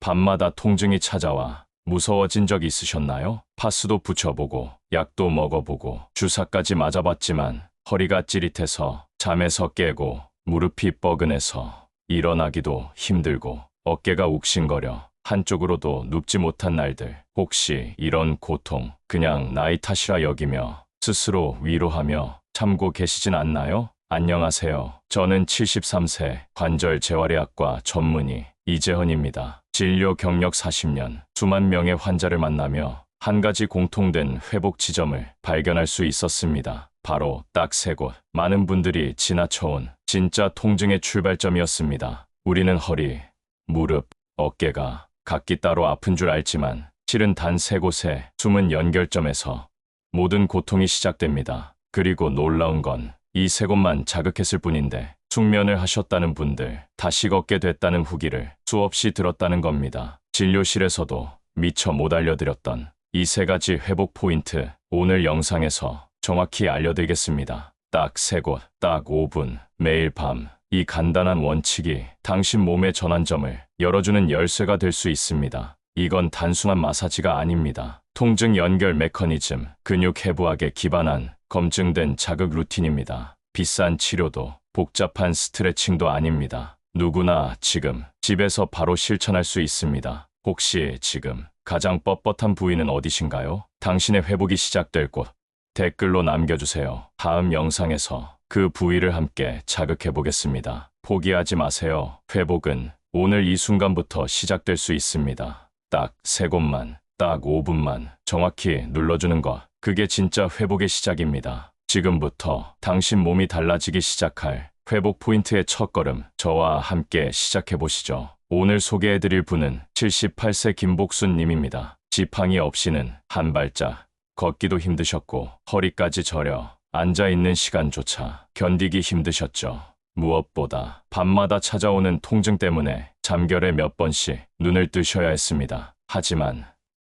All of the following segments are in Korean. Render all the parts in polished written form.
밤마다 통증이 찾아와 무서워진 적 있으셨나요? 파스도 붙여보고 약도 먹어보고 주사까지 맞아봤지만 허리가 찌릿해서 잠에서 깨고 무릎이 뻐근해서 일어나기도 힘들고 어깨가 욱신거려 한쪽으로도 눕지 못한 날들, 혹시 이런 고통 그냥 나이 탓이라 여기며 스스로 위로하며 참고 계시진 않나요? 안녕하세요. 저는 73세 관절 재활의학과 전문의 이재헌입니다. 진료 경력 40년, 수만 명의 환자를 만나며 한 가지 공통된 회복 지점을 발견할 수 있었습니다. 바로 딱 세 곳. 많은 분들이 지나쳐온 진짜 통증의 출발점이었습니다. 우리는 허리, 무릎, 어깨가 각기 따로 아픈 줄 알지만 실은 단 세 곳의 숨은 연결점에서 모든 고통이 시작됩니다. 그리고 놀라운 건 이 세 곳만 자극했을 뿐인데 숙면을 하셨다는 분들, 다시 걷게 됐다는 후기를 수없이 들었다는 겁니다. 진료실에서도 미처 못 알려드렸던 이 세 가지 회복 포인트, 오늘 영상에서 정확히 알려드리겠습니다. 딱 세 곳, 딱 5분, 매일 밤. 이 간단한 원칙이 당신 몸의 전환점을 열어주는 열쇠가 될 수 있습니다. 이건 단순한 마사지가 아닙니다. 통증 연결 메커니즘, 근육 해부학에 기반한 검증된 자극 루틴입니다. 비싼 치료도 복잡한 스트레칭도 아닙니다. 누구나 지금 집에서 바로 실천할 수 있습니다. 혹시 지금 가장 뻣뻣한 부위는 어디신가요? 당신의 회복이 시작될 곳 댓글로 남겨주세요. 다음 영상에서 그 부위를 함께 자극해 보겠습니다. 포기하지 마세요. 회복은 오늘 이 순간부터 시작될 수 있습니다. 딱 세 곳만, 딱 5분만 정확히 눌러주는 것, 그게 진짜 회복의 시작입니다. 지금부터 당신 몸이 달라지기 시작할 회복 포인트의 첫걸음, 저와 함께 시작해 보시죠. 오늘 소개해드릴 분은 78세 김복순 님입니다. 지팡이 없이는 한 발짝 걷기도 힘드셨고 허리까지 저려 앉아있는 시간조차 견디기 힘드셨죠. 무엇보다 밤마다 찾아오는 통증 때문에 잠결에 몇 번씩 눈을 뜨셔야 했습니다. 하지만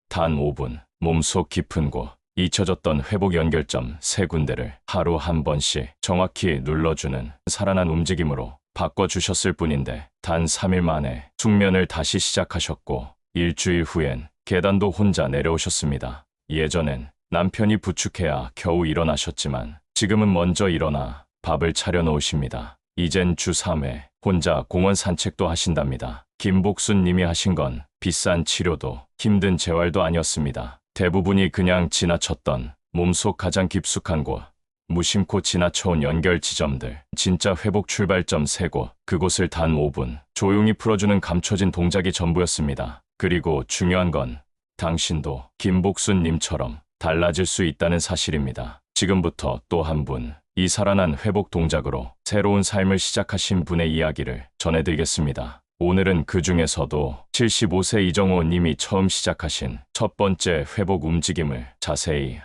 단 5분, 몸속 깊은 곳, 잊혀졌던 회복 연결점 세 군데를 하루 한 번씩 정확히 눌러주는 살아난 움직임으로 바꿔주셨을 뿐인데 단 3일 만에 숙면을 다시 시작하셨고 일주일 후엔 계단도 혼자 내려오셨습니다. 예전엔 남편이 부축해야 겨우 일어나셨지만 지금은 먼저 일어나 밥을 차려 놓으십니다. 이젠 주 3회 혼자 공원 산책도 하신답니다. 김복순 님이 하신 건 비싼 치료도 힘든 재활도 아니었습니다. 대부분이 그냥 지나쳤던 몸속 가장 깊숙한 곳, 무심코 지나쳐온 연결 지점들, 진짜 회복 출발점 세 곳, 그곳을 단 5분 조용히 풀어주는 감춰진 동작이 전부였습니다. 그리고 중요한 건 당신도 김복순 님처럼 달라질 수 있다는 사실입니다. 지금부터 또 한 분, 이 살아난 회복 동작으로 새로운 삶을 시작하신 분의 이야기를 전해드리겠습니다. 오늘은 그 중에서도 75세 이정호 님이 처음 시작하신 첫 번째 회복 움직임을 자세히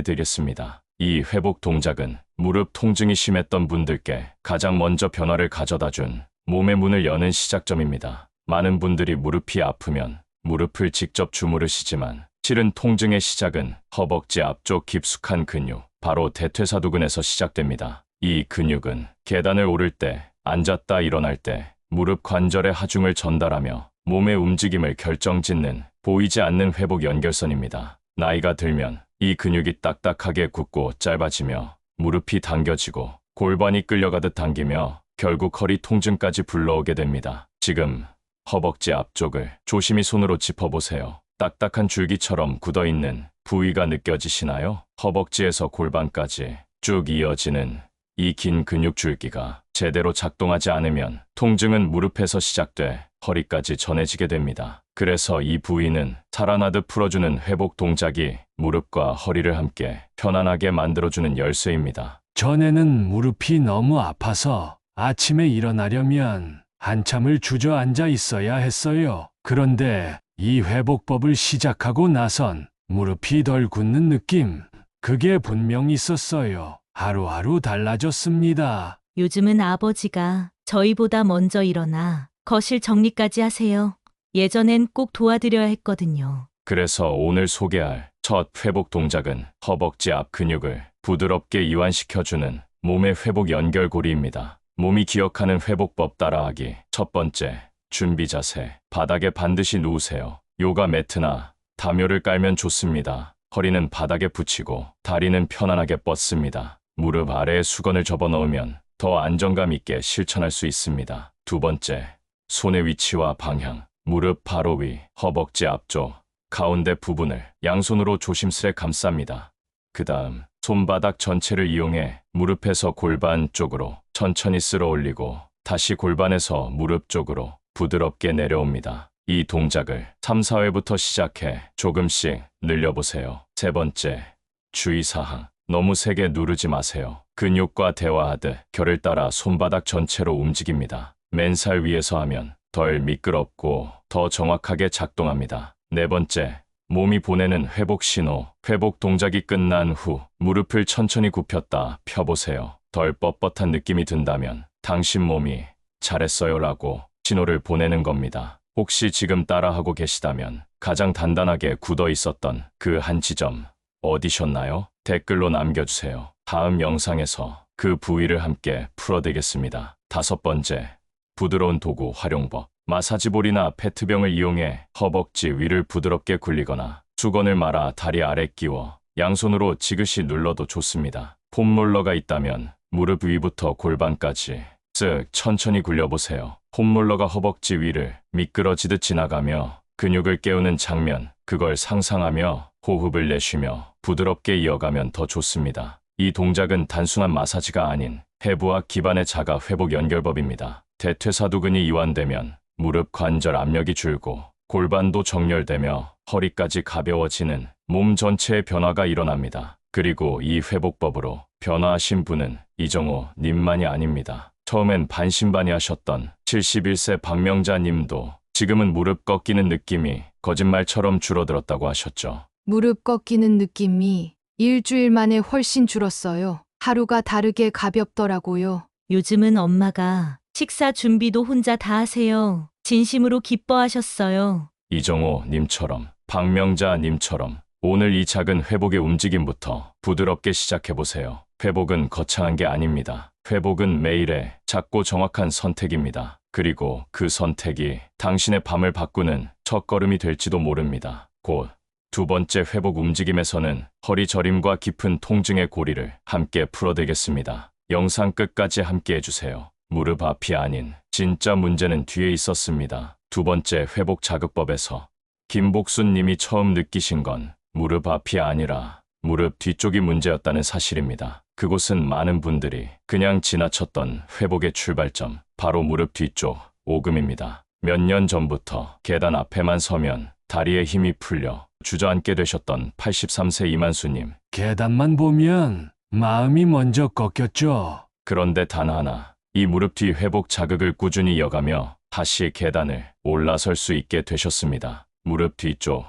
안내해드리겠습니다. 이 회복 동작은 무릎 통증이 심했던 분들께 가장 먼저 변화를 가져다준 몸의 문을 여는 시작점입니다. 많은 분들이 무릎이 아프면 무릎을 직접 주무르시지만 실은 통증의 시작은 허벅지 앞쪽 깊숙한 근육, 바로 대퇴사두근에서 시작됩니다. 이 근육은 계단을 오를 때, 앉았다 일어날 때 무릎 관절의 하중을 전달하며 몸의 움직임을 결정짓는 보이지 않는 회복 연결선입니다. 나이가 들면 이 근육이 딱딱하게 굳고 짧아지며 무릎이 당겨지고 골반이 끌려가듯 당기며 결국 허리 통증까지 불러오게 됩니다. 지금 허벅지 앞쪽을 조심히 손으로 짚어보세요. 딱딱한 줄기처럼 굳어있는 부위가 느껴지시나요? 허벅지에서 골반까지 쭉 이어지는 이 긴 근육 줄기가 제대로 작동하지 않으면 통증은 무릎에서 시작돼 허리까지 전해지게 됩니다. 그래서 이 부위는 살아나듯 풀어주는 회복 동작이 무릎과 허리를 함께 편안하게 만들어주는 열쇠입니다. 전에는 무릎이 너무 아파서 아침에 일어나려면 한참을 주저앉아 있어야 했어요. 그런데 이 회복법을 시작하고 나선 무릎이 덜 굳는 느낌, 그게 분명 있었어요. 하루하루 달라졌습니다. 요즘은 아버지가 저희보다 먼저 일어나 거실 정리까지 하세요. 예전엔 꼭 도와드려야 했거든요. 그래서 오늘 소개할 첫 회복 동작은 허벅지 앞 근육을 부드럽게 이완시켜주는 몸의 회복 연결고리입니다. 몸이 기억하는 회복법 따라하기. 첫 번째, 준비 자세. 바닥에 반드시 누우세요. 요가 매트나 담요를 깔면 좋습니다. 허리는 바닥에 붙이고 다리는 편안하게 뻗습니다. 무릎 아래에 수건을 접어넣으면 더 안정감 있게 실천할 수 있습니다. 두 번째, 손의 위치와 방향. 무릎 바로 위, 허벅지 앞쪽, 가운데 부분을 양손으로 조심스레 감쌉니다. 그 다음 손바닥 전체를 이용해 무릎에서 골반 쪽으로 천천히 쓸어 올리고 다시 골반에서 무릎 쪽으로 부드럽게 내려옵니다. 이 동작을 3, 4회부터 시작해 조금씩 늘려보세요. 세 번째, 주의사항. 너무 세게 누르지 마세요. 근육과 대화하듯 결을 따라 손바닥 전체로 움직입니다. 맨살 위에서 하면 덜 미끄럽고 더 정확하게 작동합니다. 네 번째, 몸이 보내는 회복 신호. 회복 동작이 끝난 후 무릎을 천천히 굽혔다 펴보세요. 덜 뻣뻣한 느낌이 든다면 당신 몸이 잘했어요라고 신호를 보내는 겁니다. 혹시 지금 따라하고 계시다면 가장 단단하게 굳어 있었던 그 한 지점 어디셨나요? 댓글로 남겨주세요. 다음 영상에서 그 부위를 함께 풀어드리겠습니다. 다섯 번째, 부드러운 도구 활용법. 마사지볼이나 페트병을 이용해 허벅지 위를 부드럽게 굴리거나 수건을 말아 다리 아래 끼워 양손으로 지그시 눌러도 좋습니다. 폼롤러가 있다면 무릎 위부터 골반까지 쓱 천천히 굴려보세요. 폼롤러가 허벅지 위를 미끄러지듯 지나가며 근육을 깨우는 장면, 그걸 상상하며 호흡을 내쉬며 부드럽게 이어가면 더 좋습니다. 이 동작은 단순한 마사지가 아닌 해부와 기반의 자가 회복 연결법입니다. 대퇴사두근이 이완되면 무릎 관절 압력이 줄고 골반도 정렬되며 허리까지 가벼워지는 몸 전체의 변화가 일어납니다. 그리고 이 회복법으로 변화하신 분은 이정호 님만이 아닙니다. 처음엔 반신반의하셨던 71세 박명자 님도 지금은 무릎 꺾이는 느낌이 거짓말처럼 줄어들었다고 하셨죠. 무릎 꺾이는 느낌이 일주일 만에 훨씬 줄었어요. 하루가 다르게 가볍더라고요. 요즘은 엄마가 식사 준비도 혼자 다 하세요. 진심으로 기뻐하셨어요. 이정호 님처럼, 박명자 님처럼 오늘 이 작은 회복의 움직임부터 부드럽게 시작해보세요. 회복은 거창한 게 아닙니다. 회복은 매일의 작고 정확한 선택입니다. 그리고 그 선택이 당신의 밤을 바꾸는 첫걸음이 될지도 모릅니다. 곧 두 번째 회복 움직임에서는 허리 저림과 깊은 통증의 고리를 함께 풀어드리겠습니다. 영상 끝까지 함께 해주세요. 무릎 앞이 아닌 진짜 문제는 뒤에 있었습니다. 두 번째 회복 자극법에서 김복순 님이 처음 느끼신 건 무릎 앞이 아니라 무릎 뒤쪽이 문제였다는 사실입니다. 그곳은 많은 분들이 그냥 지나쳤던 회복의 출발점, 바로 무릎 뒤쪽 오금입니다. 몇 년 전부터 계단 앞에만 서면 다리에 힘이 풀려 주저앉게 되셨던 83세 이만수님. 계단만 보면 마음이 먼저 꺾였죠. 그런데 단 하나, 이 무릎 뒤 회복 자극을 꾸준히 이어가며 다시 계단을 올라설 수 있게 되셨습니다. 무릎 뒤쪽,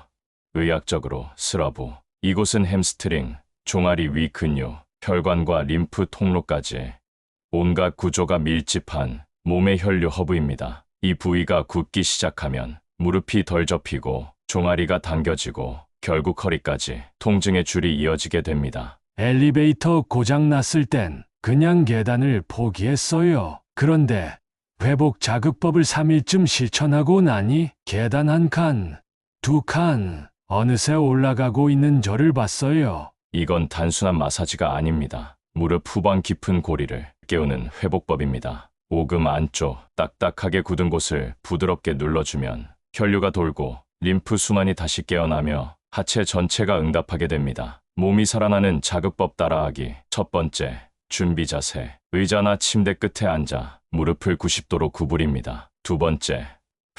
의학적으로 스러브. 이곳은 햄스트링, 종아리 위 근육, 혈관과 림프 통로까지 온갖 구조가 밀집한 몸의 혈류 허브입니다. 이 부위가 굳기 시작하면 무릎이 덜 접히고 종아리가 당겨지고 결국 허리까지 통증의 줄이 이어지게 됩니다. 엘리베이터 고장 났을 땐 그냥 계단을 포기했어요. 그런데 회복 자극법을 3일쯤 실천하고 나니 계단 한 칸, 두 칸, 어느새 올라가고 있는 저를 봤어요. 이건 단순한 마사지가 아닙니다. 무릎 후방 깊은 고리를 깨우는 회복법입니다. 오금 안쪽 딱딱하게 굳은 곳을 부드럽게 눌러주면 혈류가 돌고 림프 순환이 다시 깨어나며 하체 전체가 응답하게 됩니다. 몸이 살아나는 자극법 따라하기. 첫 번째, 준비 자세. 의자나 침대 끝에 앉아 무릎을 90도로 구부립니다. 두 번째,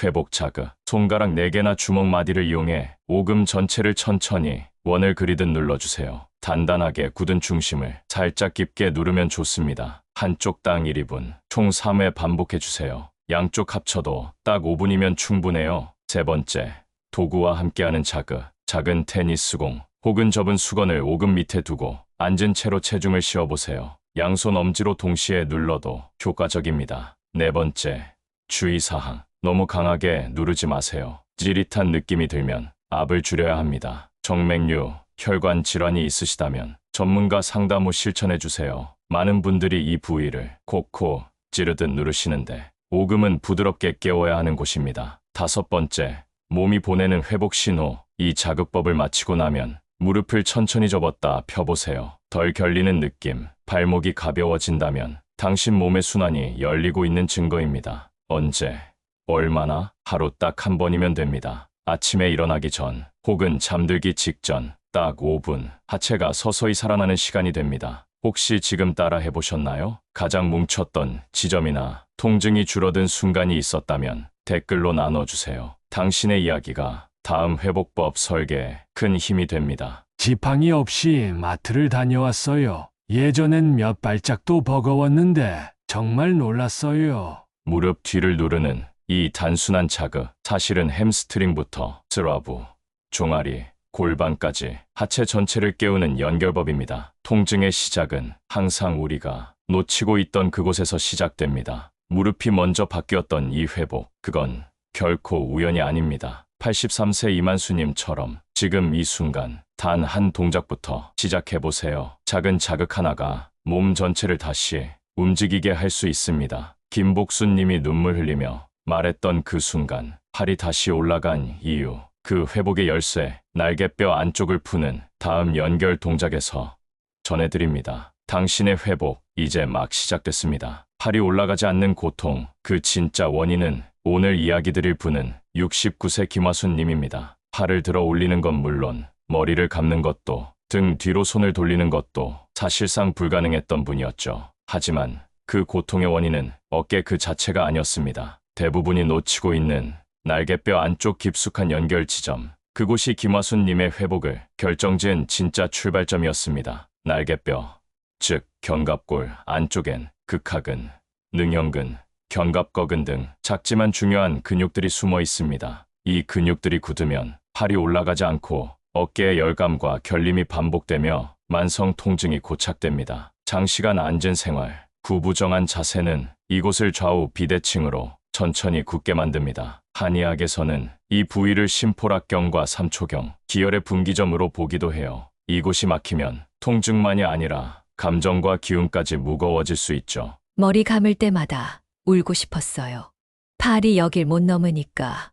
회복 자극. 손가락 4개나 주먹 마디를 이용해 오금 전체를 천천히 원을 그리듯 눌러주세요. 단단하게 굳은 중심을 살짝 깊게 누르면 좋습니다. 한쪽당 1~2분, 총 3회 반복해주세요. 양쪽 합쳐도 딱 5분이면 충분해요. 세 번째, 도구와 함께하는 자극. 작은 테니스공 혹은 접은 수건을 오금 밑에 두고 앉은 채로 체중을 씌워보세요. 양손 엄지로 동시에 눌러도 효과적입니다. 네 번째, 주의사항. 너무 강하게 누르지 마세요. 찌릿한 느낌이 들면 압을 줄여야 합니다. 정맥류, 혈관 질환이 있으시다면 전문가 상담 후 실천해주세요. 많은 분들이 이 부위를 콕콕 찌르듯 누르시는데 오금은 부드럽게 깨워야 하는 곳입니다. 다섯 번째, 몸이 보내는 회복 신호. 이 자극법을 마치고 나면 무릎을 천천히 접었다 펴보세요. 덜 결리는 느낌, 발목이 가벼워진다면 당신 몸의 순환이 열리고 있는 증거입니다. 언제, 얼마나? 하루 딱 한 번이면 됩니다. 아침에 일어나기 전 혹은 잠들기 직전 딱 5분 하체가 서서히 살아나는 시간이 됩니다. 혹시 지금 따라 해보셨나요? 가장 뭉쳤던 지점이나 통증이 줄어든 순간이 있었다면 댓글로 나눠주세요. 당신의 이야기가 다음 회복법 설계에 큰 힘이 됩니다. 지팡이 없이 마트를 다녀왔어요. 예전엔 몇 발짝도 버거웠는데 정말 놀랐어요. 무릎 뒤를 누르는 이 단순한 자극, 사실은 햄스트링부터 스라브, 종아리, 골반까지 하체 전체를 깨우는 연결법입니다. 통증의 시작은 항상 우리가 놓치고 있던 그곳에서 시작됩니다. 무릎이 먼저 바뀌었던 이 회복, 그건 결코 우연이 아닙니다. 83세 이만수님처럼 지금 이 순간 단 한 동작부터 시작해보세요. 작은 자극 하나가 몸 전체를 다시 움직이게 할 수 있습니다. 김복순님이 눈물 흘리며 말했던 그 순간, 팔이 다시 올라간 이유, 그 회복의 열쇠, 날개뼈 안쪽을 푸는 다음 연결 동작에서 전해드립니다. 당신의 회복, 이제 막 시작됐습니다. 팔이 올라가지 않는 고통, 그 진짜 원인은 오늘 이야기 드릴 분은 69세 김화순님입니다. 팔을 들어 올리는 건 물론 머리를 감는 것도, 등 뒤로 손을 돌리는 것도 사실상 불가능했던 분이었죠. 하지만 그 고통의 원인은 어깨 그 자체가 아니었습니다. 대부분이 놓치고 있는 날개뼈 안쪽 깊숙한 연결 지점, 그곳이 김화순님의 회복을 결정지은 진짜 출발점이었습니다. 날개뼈, 즉 견갑골 안쪽엔 극하근, 능형근, 견갑거근 등 작지만 중요한 근육들이 숨어 있습니다. 이 근육들이 굳으면 팔이 올라가지 않고 어깨의 열감과 결림이 반복되며 만성 통증이 고착됩니다. 장시간 앉은 생활, 구부정한 자세는 이곳을 좌우 비대칭으로 천천히 굳게 만듭니다. 한의학에서는 이 부위를 심포락경과 삼초경, 기혈의 분기점으로 보기도 해요. 이곳이 막히면 통증만이 아니라 감정과 기운까지 무거워질 수 있죠. 머리 감을 때마다 울고 싶었어요. 팔이 여길 못 넘으니까.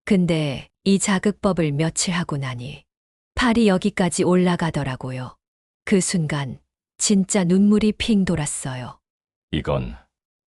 근데 이 자극법을 며칠 하고 나니 팔이 여기까지 올라가더라고요. 그 순간 진짜 눈물이 핑 돌았어요. 이건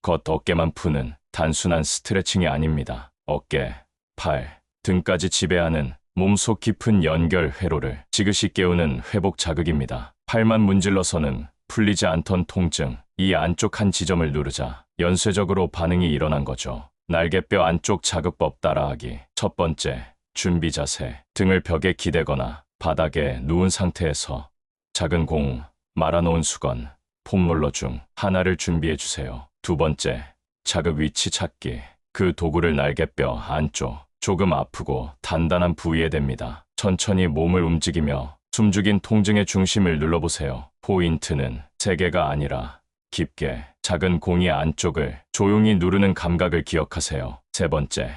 겉 어깨만 푸는 단순한 스트레칭이 아닙니다. 어깨, 팔, 등까지 지배하는 몸속 깊은 연결 회로를 지그시 깨우는 회복 자극입니다. 팔만 문질러서는 풀리지 않던 통증, 이 안쪽 한 지점을 누르자 연쇄적으로 반응이 일어난 거죠. 날개뼈 안쪽 자극법 따라하기. 첫 번째, 준비 자세. 등을 벽에 기대거나 바닥에 누운 상태에서 작은 공, 말아놓은 수건, 폼롤러 중 하나를 준비해 주세요. 두 번째, 자극 위치 찾기. 그 도구를 날개뼈 안쪽, 조금 아프고 단단한 부위에 댑니다. 천천히 몸을 움직이며 숨죽인 통증의 중심을 눌러보세요. 포인트는 세게가 아니라 깊게 작은 공이 안쪽을 조용히 누르는 감각을 기억하세요. 세 번째,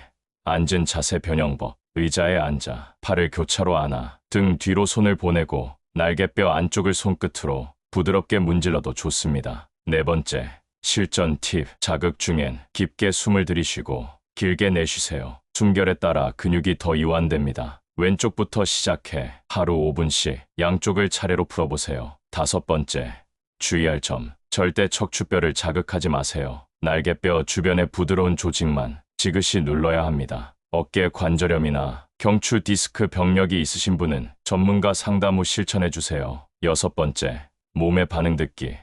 앉은 자세 변형법. 의자에 앉아 팔을 교차로 안아 등 뒤로 손을 보내고 날개뼈 안쪽을 손끝으로 부드럽게 문질러도 좋습니다. 네 번째, 실전 팁. 자극 중엔 깊게 숨을 들이쉬고 길게 내쉬세요. 숨결에 따라 근육이 더 이완됩니다. 왼쪽부터 시작해 하루 5분씩 양쪽을 차례로 풀어보세요. 다섯 번째, 주의할 점. 절대 척추뼈를 자극하지 마세요. 날개뼈 주변의 부드러운 조직만 지그시 눌러야 합니다. 어깨 관절염이나 경추 디스크 병력이 있으신 분은 전문가 상담 후 실천해주세요. 여섯 번째, 몸의 반응 듣기.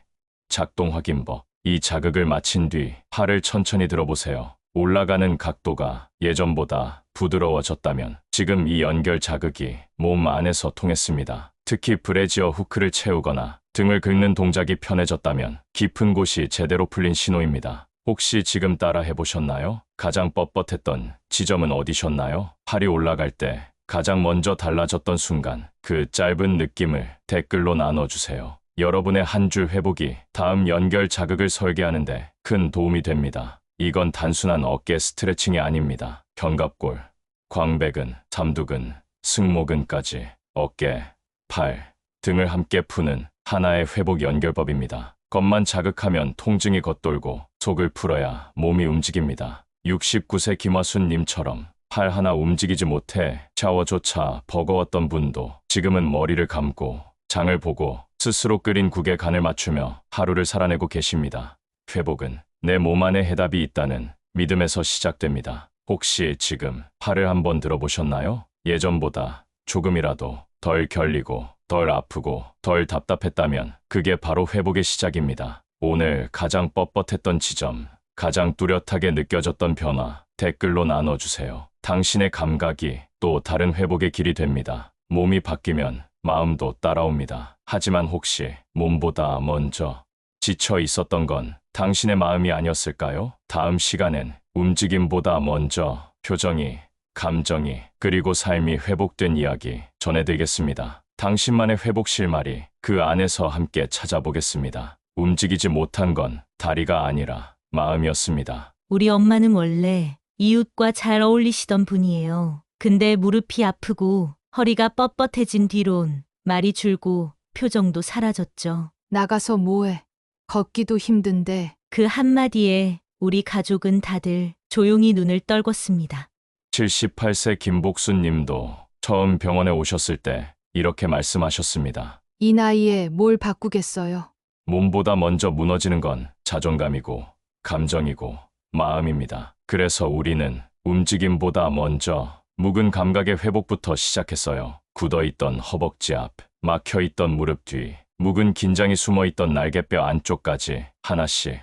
작동 확인법. 이 자극을 마친 뒤 팔을 천천히 들어보세요. 올라가는 각도가 예전보다 부드러워졌다면 지금 이 연결 자극이 몸 안에서 통했습니다. 특히 브래지어 후크를 채우거나 등을 긁는 동작이 편해졌다면 깊은 곳이 제대로 풀린 신호입니다. 혹시 지금 따라 해보셨나요? 가장 뻣뻣했던 지점은 어디셨나요? 팔이 올라갈 때 가장 먼저 달라졌던 순간, 그 짧은 느낌을 댓글로 나눠주세요. 여러분의 한 줄 회복이 다음 연결 자극을 설계하는데 큰 도움이 됩니다. 이건 단순한 어깨 스트레칭이 아닙니다. 견갑골, 광배근, 삼두근, 승모근까지 어깨, 팔 등을 함께 푸는 하나의 회복 연결법입니다. 겉만 자극하면 통증이 겉돌고 속을 풀어야 몸이 움직입니다. 69세 김화순님처럼 팔 하나 움직이지 못해 샤워조차 버거웠던 분도 지금은 머리를 감고 장을 보고 스스로 끓인 국에 간을 맞추며 하루를 살아내고 계십니다. 회복은 내 몸 안에 해답이 있다는 믿음에서 시작됩니다. 혹시 지금 팔을 한번 들어보셨나요? 예전보다 조금이라도 덜 결리고 덜 아프고 덜 답답했다면 그게 바로 회복의 시작입니다. 오늘 가장 뻣뻣했던 지점, 가장 뚜렷하게 느껴졌던 변화 댓글로 나눠주세요. 당신의 감각이 또 다른 회복의 길이 됩니다. 몸이 바뀌면 마음도 따라옵니다. 하지만 혹시 몸보다 먼저 지쳐 있었던 건 당신의 마음이 아니었을까요? 다음 시간엔 움직임보다 먼저 표정이, 감정이, 그리고 삶이 회복된 이야기 전해드리겠습니다. 당신만의 회복 실마리 그 안에서 함께 찾아보겠습니다. 움직이지 못한 건 다리가 아니라 마음이었습니다. 우리 엄마는 원래 이웃과 잘 어울리시던 분이에요. 근데 무릎이 아프고 허리가 뻣뻣해진 뒤론 말이 줄고 표정도 사라졌죠. 나가서 뭐해? 걷기도 힘든데. 그 한마디에 우리 가족은 다들 조용히 눈을 떨궜습니다. 78세 김복순 님도 처음 병원에 오셨을 때 이렇게 말씀하셨습니다. 이 나이에 뭘 바꾸겠어요? 몸보다 먼저 무너지는 건 자존감이고 감정이고 마음입니다. 그래서 우리는 움직임보다 먼저 묵은 감각의 회복부터 시작했어요. 굳어있던 허벅지 앞, 막혀있던 무릎 뒤, 묵은 긴장이 숨어있던 날개뼈 안쪽까지 하나씩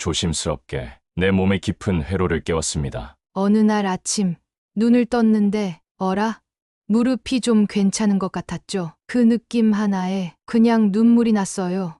조심스럽게 내 몸의 깊은 회로를 깨웠습니다. 어느 날 아침 눈을 떴는데 어라? 무릎이 좀 괜찮은 것 같았죠. 그 느낌 하나에 그냥 눈물이 났어요.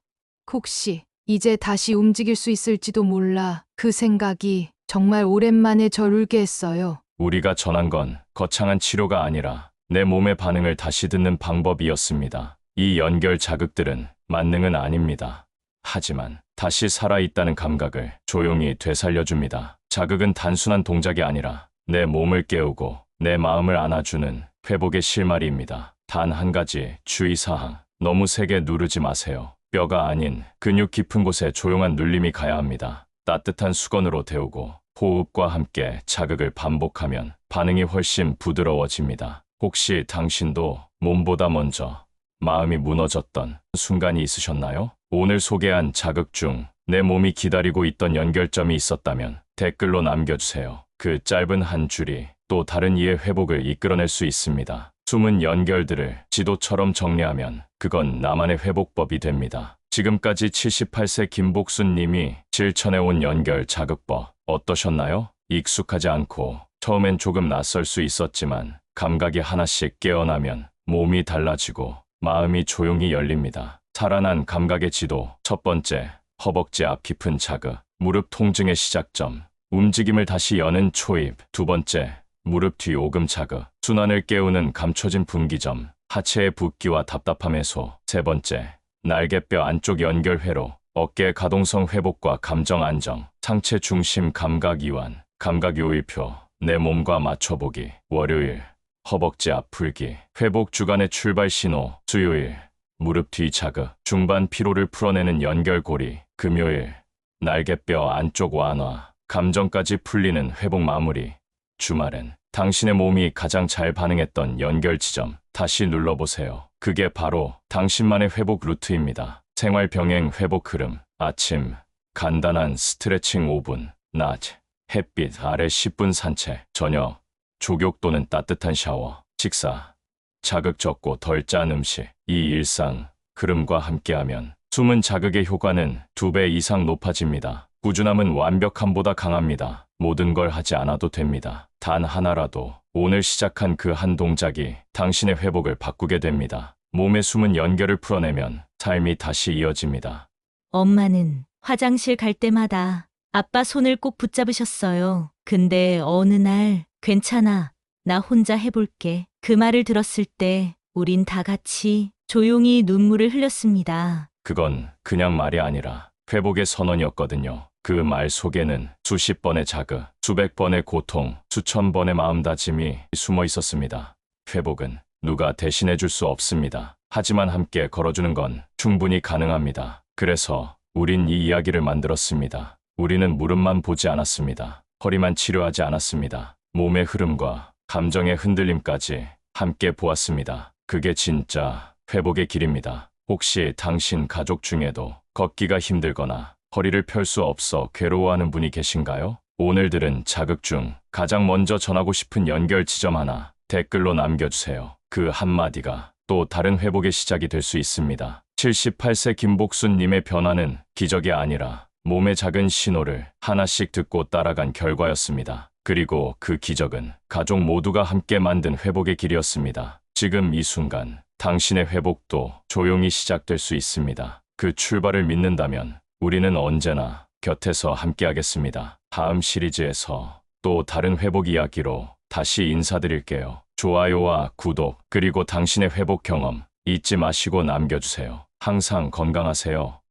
혹시 이제 다시 움직일 수 있을지도 몰라. 그 생각이 정말 오랜만에 절 울게 했어요. 우리가 전한 건 거창한 치료가 아니라 내 몸의 반응을 다시 듣는 방법이었습니다. 이 연결 자극들은 만능은 아닙니다. 하지만 다시 살아있다는 감각을 조용히 되살려줍니다. 자극은 단순한 동작이 아니라 내 몸을 깨우고 내 마음을 안아주는 회복의 실마리입니다. 단 한 가지 주의사항, 너무 세게 누르지 마세요. 뼈가 아닌 근육 깊은 곳에 조용한 눌림이 가야 합니다. 따뜻한 수건으로 데우고 호흡과 함께 자극을 반복하면 반응이 훨씬 부드러워집니다. 혹시 당신도 몸보다 먼저 마음이 무너졌던 순간이 있으셨나요? 오늘 소개한 자극 중 내 몸이 기다리고 있던 연결점이 있었다면 댓글로 남겨주세요. 그 짧은 한 줄이 또 다른 이의 회복을 이끌어낼 수 있습니다. 숨은 연결들을 지도처럼 정리하면 그건 나만의 회복법이 됩니다. 지금까지 78세 김복순 님이 실천해온 연결 자극법 어떠셨나요? 익숙하지 않고 처음엔 조금 낯설 수 있었지만 감각이 하나씩 깨어나면 몸이 달라지고 마음이 조용히 열립니다. 살아난 감각의 지도. 첫 번째, 허벅지 앞 깊은 자극, 무릎 통증의 시작점, 움직임을 다시 여는 초입. 두 번째, 무릎 뒤 오금 자극, 순환을 깨우는 감춰진 분기점, 하체의 붓기와 답답함 해소. 세 번째, 날개뼈 안쪽 연결 회로, 어깨 가동성 회복과 감정 안정, 상체 중심 감각 이완, 감각 요일표, 내 몸과 맞춰보기. 월요일, 허벅지 앞 풀기, 회복 주간의 출발 신호. 수요일, 무릎 뒤 자극, 중반 피로를 풀어내는 연결고리. 금요일, 날개뼈 안쪽 완화, 감정까지 풀리는 회복 마무리. 주말엔 당신의 몸이 가장 잘 반응했던 연결 지점 다시 눌러보세요. 그게 바로 당신만의 회복 루트입니다. 생활 병행 회복 흐름. 아침, 간단한 스트레칭 5분. 낮, 햇빛 아래 10분 산책. 저녁, 족욕 또는 따뜻한 샤워. 식사, 자극 적고 덜 짠 음식. 이 일상 흐름과 함께하면 숨은 자극의 효과는 2배 이상 높아집니다. 꾸준함은 완벽함보다 강합니다. 모든 걸 하지 않아도 됩니다. 단 하나라도 오늘 시작한 그 한 동작이 당신의 회복을 바꾸게 됩니다. 몸의 숨은 연결을 풀어내면 삶이 다시 이어집니다. 엄마는 화장실 갈 때마다 아빠 손을 꼭 붙잡으셨어요. 근데 어느 날 괜찮아. 나 혼자 해볼게. 그 말을 들었을 때 우린 다 같이 조용히 눈물을 흘렸습니다. 그건 그냥 말이 아니라 회복의 선언이었거든요. 그 말 속에는 수십 번의 자극, 수백 번의 고통, 수천 번의 마음다짐이 숨어 있었습니다. 회복은 누가 대신해 줄 수 없습니다. 하지만 함께 걸어주는 건 충분히 가능합니다. 그래서 우린 이 이야기를 만들었습니다. 우리는 무릎만 보지 않았습니다. 허리만 치료하지 않았습니다. 몸의 흐름과 감정의 흔들림까지 함께 보았습니다. 그게 진짜 회복의 길입니다. 혹시 당신 가족 중에도 걷기가 힘들거나 허리를 펼 수 없어 괴로워하는 분이 계신가요? 오늘 들은 자극 중 가장 먼저 전하고 싶은 연결 지점 하나 댓글로 남겨주세요. 그 한마디가 또 다른 회복의 시작이 될 수 있습니다. 78세 김복순님의 변화는 기적이 아니라 몸의 작은 신호를 하나씩 듣고 따라간 결과였습니다. 그리고 그 기적은 가족 모두가 함께 만든 회복의 길이었습니다. 지금 이 순간 당신의 회복도 조용히 시작될 수 있습니다. 그 출발을 믿는다면 우리는 언제나 곁에서 함께하겠습니다. 다음 시리즈에서 또 다른 회복 이야기로 다시 인사드릴게요. 좋아요와 구독 그리고 당신의 회복 경험 잊지 마시고 남겨주세요. 항상 건강하세요.